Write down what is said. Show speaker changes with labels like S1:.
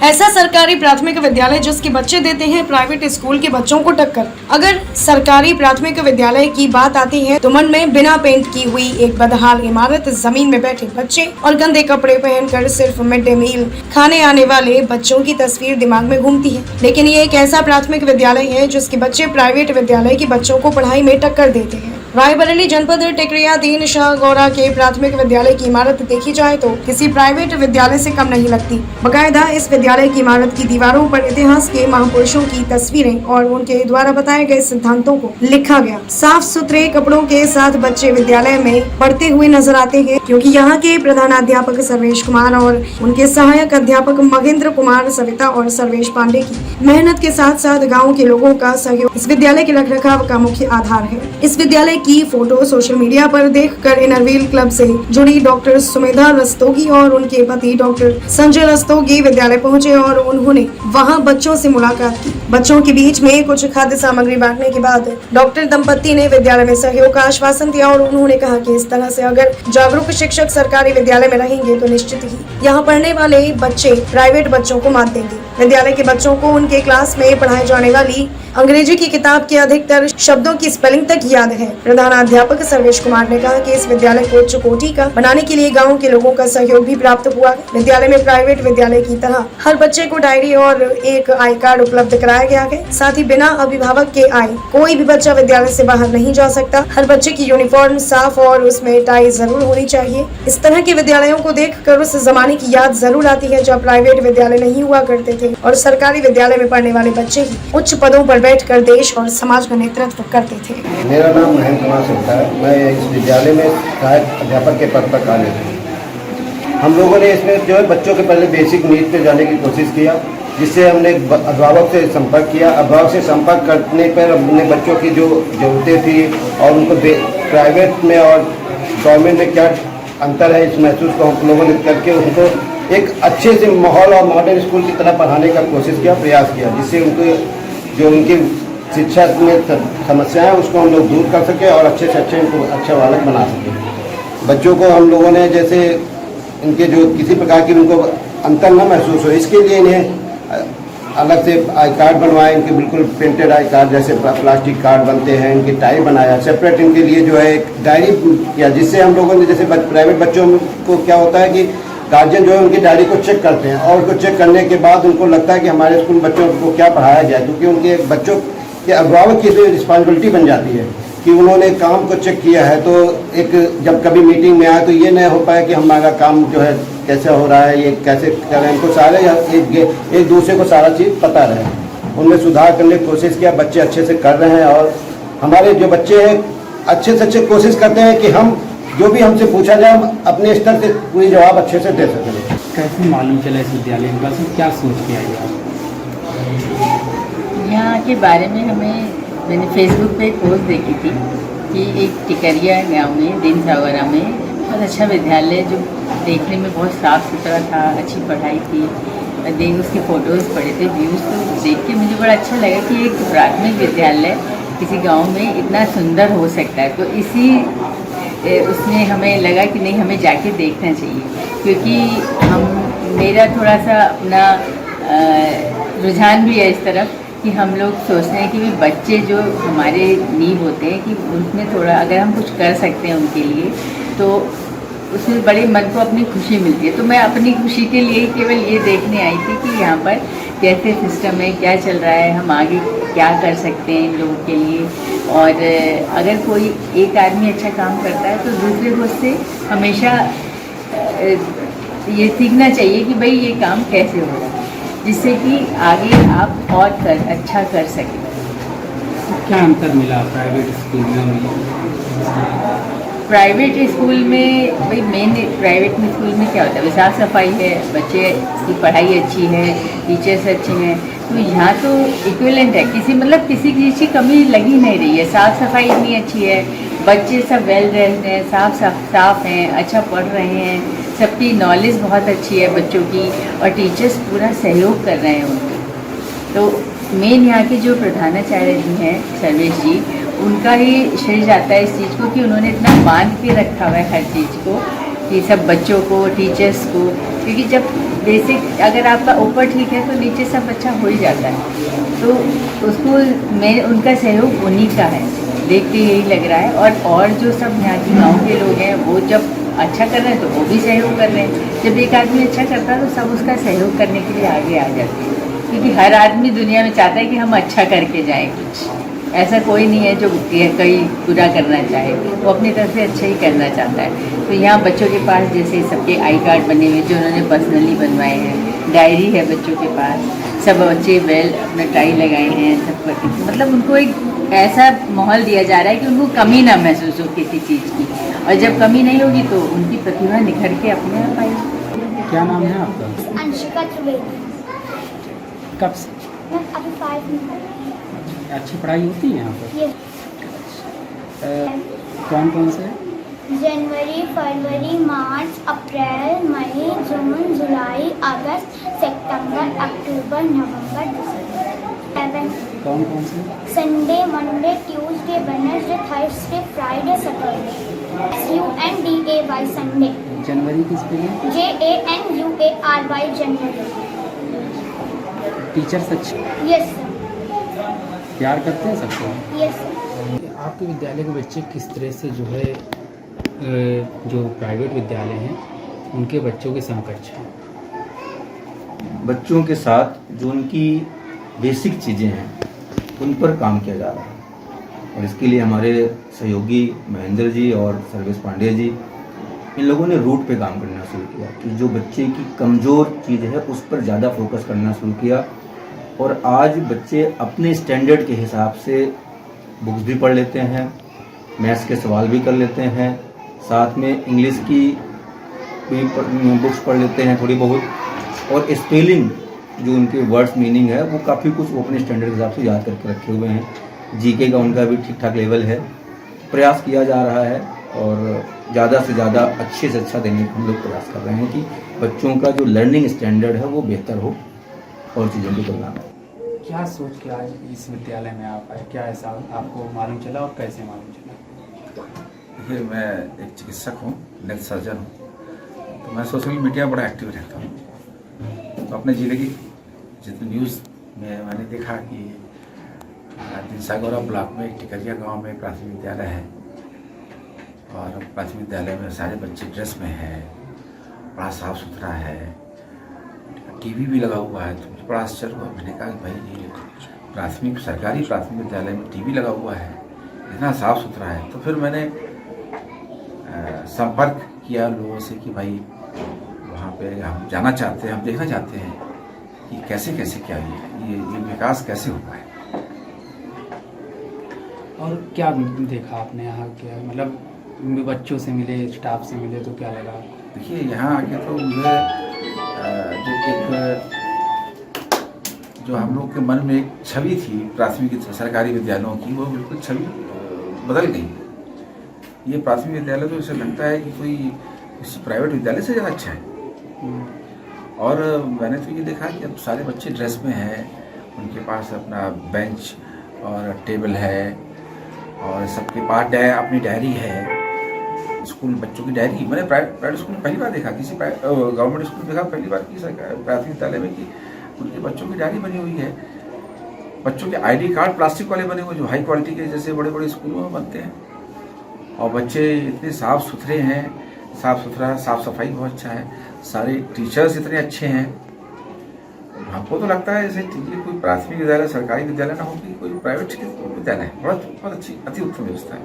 S1: ऐसा सरकारी प्राथमिक विद्यालय जिसके बच्चे देते हैं प्राइवेट स्कूल के बच्चों को टक्कर। अगर सरकारी प्राथमिक विद्यालय की बात आती है तो मन में बिना पेंट की हुई एक बदहाल इमारत, जमीन में बैठे बच्चे और गंदे कपड़े पहनकर सिर्फ मिड डे मील खाने आने वाले बच्चों की तस्वीर दिमाग में घूमती है। लेकिन ये एक ऐसा प्राथमिक विद्यालय है जिसके बच्चे प्राइवेट विद्यालय के बच्चों को पढ़ाई में टक्कर देते हैं। रायबरेली जनपद टिकरियादीन शाह गौरा के प्राथमिक विद्यालय की इमारत देखी जाए तो किसी प्राइवेट विद्यालय से कम नहीं लगती। बाकायदा इस विद्यालय की इमारत की दीवारों पर इतिहास के महापुरुषों की तस्वीरें और उनके द्वारा बताए गए सिद्धांतों को लिखा गया। साफ सुथरे कपड़ों के साथ बच्चे विद्यालय में पढ़ते हुए नजर आते हैं, क्योंकि यहाँ के प्रधानाध्यापक सर्वेश कुमार और उनके सहायक अध्यापक महेंद्र कुमार, सविता और सर्वेश पांडे की मेहनत के साथ साथ गाँव के लोगों का सहयोग इस विद्यालय के रखरखाव का मुख्य आधार है। इस विद्यालय की फोटो सोशल मीडिया पर देखकर इनरव्हील क्लब से जुड़ी डॉक्टर सुमेधा रस्तोगी और उनके पति डॉक्टर संजय रस्तोगी विद्यालय पहुंचे और उन्होंने वहां बच्चों से मुलाकात की। बच्चों के बीच में कुछ खाद्य सामग्री बांटने के बाद डॉक्टर दंपति ने विद्यालय में सहयोग का आश्वासन दिया और उन्होंने कहा कि इस तरह से अगर जागरूक शिक्षक सरकारी विद्यालय में रहेंगे तो निश्चित ही यहाँ पढ़ने वाले बच्चे प्राइवेट बच्चों को मात देंगे। विद्यालय के बच्चों को उनके क्लास में पढ़ाई जाने वाली अंग्रेजी की किताब के अधिकतर शब्दों की स्पेलिंग तक याद है। प्रधानाध्यापक सर्वेश कुमार ने कहा कि इस विद्यालय को उच्च कोटि का बनाने के लिए गांव के लोगों का सहयोग भी प्राप्त हुआ है। विद्यालय में प्राइवेट विद्यालय की तरह हर बच्चे को डायरी और एक आई कार्ड उपलब्ध कराया गया है। साथ ही बिना अभिभावक के आए कोई भी बच्चा विद्यालय से बाहर नहीं जा सकता। हर बच्चे की यूनिफॉर्म साफ और उसमें टाई जरूर होनी चाहिए। इस तरह के विद्यालयों को देखकर उस जमाने की याद जरूर आती है जब प्राइवेट विद्यालय नहीं हुआ करते थे और सरकारी विद्यालय में पढ़ने वाले बच्चे ही उच्च पदों पर बैठकर देश और समाज का नेतृत्व करते थे।
S2: मेरा नाम महेंद्र कुमार सिंह है। मैं इस विद्यालय में सहायक अध्यापक के पद पर कार्यरत हूँ। हम लोगों ने इसमें जो है बच्चों के पहले बेसिक नीड पे जाने की कोशिश किया, जिससे हमने अभिभावक से संपर्क किया। अभिभावक से संपर्क करने पर हमने बच्चों की जो ज़रूरतें थी और उनको प्राइवेट में और गवर्नमेंट में क्या अंतर है इस महसूस को हम लोगों ने करके उनको एक अच्छे से माहौल और मॉडर्न स्कूल की तरह पढ़ाने का कोशिश किया, प्रयास किया, जिससे उनको जो उनकी शिक्षा में समस्याएं हैं उसको हम लोग दूर कर सके और अच्छे से अच्छे उनको अच्छा बालक बना सके। बच्चों को हम लोगों ने जैसे इनके जो किसी प्रकार की उनको अंतर न महसूस हो, इसके लिए इन्हें अलग से आई कार्ड बनवाए। इनके बिल्कुल प्रिंटेड आई कार्ड जैसे प्लास्टिक कार्ड बनते हैं, इनकी टाई बनाया, सेपरेट इनके लिए जो है एक डायरी किया, जिससे हम लोगों ने जैसे प्राइवेट बच्चों को क्या होता है कि गार्जियन जो है उनकी डायरी को चेक करते हैं और उसको चेक करने के बाद उनको लगता है कि हमारे स्कूल बच्चों को क्या पढ़ाया जाए, क्योंकि उनके बच्चों के अभिभावक की रिस्पॉन्सिबिलिटी बन जाती है कि उन्होंने काम को चेक किया है। तो एक जब कभी मीटिंग में आए तो ये नहीं हो पाए कि हमारा काम जो है कैसे हो रहा है, ये कैसे कर रहे हैं, इनको सारे एक दूसरे को सारा चीज़ पता रहे। उनमें सुधार करने की कोशिश किया, बच्चे अच्छे से कर रहे हैं और हमारे जो बच्चे हैं अच्छे से अच्छे कोशिश करते हैं कि हम जो भी हमसे पूछा जाए हम अपने स्तर से पूरी जवाब अच्छे से दे सकें।
S3: कैसे मालूम चला इस विद्यालय के बारे में, क्या सोच के आई आप?
S4: यहाँ के बारे में मैंने फेसबुक पे एक पोस्ट देखी थी कि एक टिकरिया गांव में दीन सावरा में बहुत अच्छा विद्यालय जो देखने में बहुत साफ़ सुथरा था, अच्छी पढ़ाई थी। देख उसके फ़ोटोज़ पड़े थे, व्यूज़, तो देख के मुझे बड़ा अच्छा लगा कि एक प्राथमिक विद्यालय किसी गाँव में इतना सुंदर हो सकता है। तो इसी उसमें हमें लगा कि नहीं, हमें जाके देखना चाहिए, क्योंकि मेरा थोड़ा सा अपना रुझान भी है इस तरफ कि हम लोग सोचते हैं कि भी बच्चे जो हमारे नींव होते हैं कि उनमें थोड़ा अगर हम कुछ कर सकते हैं उनके लिए तो उसमें बड़े मन को अपनी खुशी मिलती है। तो मैं अपनी खुशी के लिए केवल ये देखने आई थी कि यहाँ पर कैसे सिस्टम है, क्या चल रहा है, हम आगे क्या कर सकते हैं इन लोगों के लिए। और अगर कोई एक आदमी अच्छा काम करता है तो दूसरे को उससे हमेशा ये सीखना चाहिए कि भाई ये काम कैसे हो रहा है, जिससे कि आगे आप और अच्छा कर सकें।
S3: क्या अंतर मिला प्राइवेट स्कूल में?
S4: प्राइवेट स्कूल में भाई मेन प्राइवेट स्कूल में क्या होता है, साफ़ सफाई है, बच्चे की पढ़ाई अच्छी है, टीचर्स अच्छे हैं। तो यहाँ तो इक्विवेलेंट है, किसी चीज़ की कमी लगी नहीं रही है। साफ़ सफाई इतनी अच्छी है, बच्चे सब वेल रहते हैं, साफ हैं, अच्छा पढ़ रहे हैं, सबकी नॉलेज बहुत अच्छी है बच्चों की और टीचर्स पूरा सहयोग कर रहे हैं उनको। तो मेन यहाँ के जो प्रधानाचार्य जी हैं सर्वेश जी, उनका ही श्रेय जाता है इस चीज़ को कि उन्होंने इतना बांध के रखा हुआ है हर चीज़ को कि सब बच्चों को, टीचर्स को, क्योंकि जब बेसिक अगर आपका ऊपर ठीक है तो नीचे सब अच्छा हो ही जाता है। तो उसको मैं उनका सहयोग उन्हीं का है, देख के यही लग रहा है। और जो सब यहाँ के गाँव के लोग हैं वो जब अच्छा कर रहे हैं तो वो भी सहयोग कर रहे हैं। जब एक आदमी अच्छा करता है तो सब उसका सहयोग करने के लिए आगे आ जाते हैं, क्योंकि हर आदमी दुनिया में चाहता है कि हम अच्छा करके जाएं कुछ। ऐसा कोई नहीं है जो कोई बुरा करना चाहे, वो अपनी तरफ से अच्छा ही करना चाहता है। तो यहाँ बच्चों के पास जैसे सबके आई कार्ड बने हुए जो उन्होंने पर्सनली बनवाए हैं, डायरी है बच्चों के पास, सब बच्चे वेल अपना टाई लगाए हैं, सब मतलब उनको एक ऐसा माहौल दिया जा रहा है कि उनको कमी ना महसूस हो किसी चीज़ की, और जब कमी नहीं होगी तो उनकी प्रतिभा निखर के अपने आप आएगी।
S3: क्या नाम है आपका?
S5: अंशिका त्रिवेदी।
S3: कब से
S5: मैं अभी 5 में पढ़ रही
S3: अच्छी पढ़ाई होती है यहाँ पर?
S5: हूँ।
S3: कौन कौन से?
S5: जनवरी, फरवरी, मार्च, अप्रैल, मई, जून, जुलाई, अगस्त, सितंबर, अक्टूबर, नवंबर, दिसंबर।
S3: कौन कौन से?
S5: Sunday, Monday, Tuesday, Wednesday, Thursday, Friday, Saturday. SUNDAY Sunday.
S3: जनवरी किस पे है?
S5: JANUARY जनवरी।
S3: टीचर्स अच्छे
S5: यस सर।
S3: प्यार करते हैं सबको?
S5: Yes sir.
S3: आपके विद्यालय के बच्चे किस तरह से जो है जो प्राइवेट विद्यालय हैं उनके बच्चों के समकक्ष हैं?
S6: बच्चों के साथ जो उनकी बेसिक चीज़ें हैं उन पर काम किया जा रहा है, और इसके लिए हमारे सहयोगी महेंद्र जी और सर्वेश पांडे जी, इन लोगों ने रूट पे काम करना शुरू किया कि जो बच्चे की कमज़ोर चीज़ है उस पर ज़्यादा फोकस करना शुरू किया। और आज बच्चे अपने स्टैंडर्ड के हिसाब से बुक्स भी पढ़ लेते हैं, मैथ्स के सवाल भी कर लेते हैं, साथ में इंग्लिश की भी बुक्स पढ़ लेते हैं थोड़ी बहुत, और स्पेलिंग जो उनके वर्ड्स मीनिंग है वो काफ़ी कुछ वो अपने स्टैंडर्ड के हिसाब से याद करके रखे हुए हैं। जीके का उनका भी ठीक ठाक लेवल है। प्रयास किया जा रहा है और ज़्यादा से ज़्यादा अच्छे से अच्छा देने का हम लोग प्रयास कर रहे हैं कि बच्चों का जो लर्निंग स्टैंडर्ड है वो बेहतर हो और चीज़ों की तुलना में।
S3: क्या सोच के आज इस विद्यालय में आप आए? क्या ऐसा आपको मालूम चला और कैसे मालूम चला?
S7: देखिए, मैं एक चिकित्सक हूँ, नेत्र सर्जन हूँ, तो मैं सोशल मीडिया में बड़ा एक्टिव रहता हूँ। तो अपने ज़िले की जितनी न्यूज़ में मैंने देखा कि दिनसागौरा ब्लॉक में टिकरिया गांव में प्राथमिक विद्यालय है, और प्राथमिक विद्यालय में सारे बच्चे ड्रेस में हैं, बड़ा साफ़ सुथरा है, टीवी भी लगा हुआ है। तो मुझे बड़ा आश्चर्य हुआ। मैंने कहा कि भाई ये सरकारी प्राथमिक विद्यालय में टीवी लगा हुआ है, इतना साफ़ सुथरा है। तो फिर मैंने संपर्क किया लोगों से कि भाई वहाँ पे हम जाना चाहते हैं, हम देखना चाहते हैं कि कैसे कैसे क्या ये विकास कैसे हुआ है।
S3: और क्या देखा आपने यहाँ? क्या मतलब बच्चों से मिले, स्टाफ से मिले तो क्या लगा?
S7: देखिए, यहाँ आके तो मुझे जो हम लोग के मन में एक छवि थी प्राथमिक सरकारी विद्यालयों की, वो बिल्कुल छवि बदल गई। ये प्राथमिक विद्यालय तो ऐसा लगता है कि कोई किसी प्राइवेट विद्यालय से ज़्यादा अच्छा है। और मैंने तो ये देखा कि अब सारे बच्चे ड्रेस में हैं, उनके पास अपना बेंच और टेबल है, और सबके पास अपनी डायरी है। स्कूल बच्चों की डायरी मैंने प्राइवेट स्कूल में पहली बार देखा, किसी गवर्नमेंट स्कूल में देखा पहली बार की प्राथमिक विद्यालय में कि उनके बच्चों की डायरी बनी हुई है। बच्चों के ID कार्ड प्लास्टिक वाले बने हुए जो हाई क्वालिटी के जैसे बड़े बड़े स्कूलों में बनते हैं, और बच्चे इतने साफ़ सुथरे हैं, साफ़ सुथरा, साफ़ सफाई बहुत अच्छा है, सारे टीचर्स इतने अच्छे हैं। हमको तो लगता है जैसे कोई प्राथमिक विद्यालय सरकारी विद्यालय ना हो कि कोई प्राइवेट विद्यालय है। बहुत अच्छी अति उत्तम व्यवस्था है।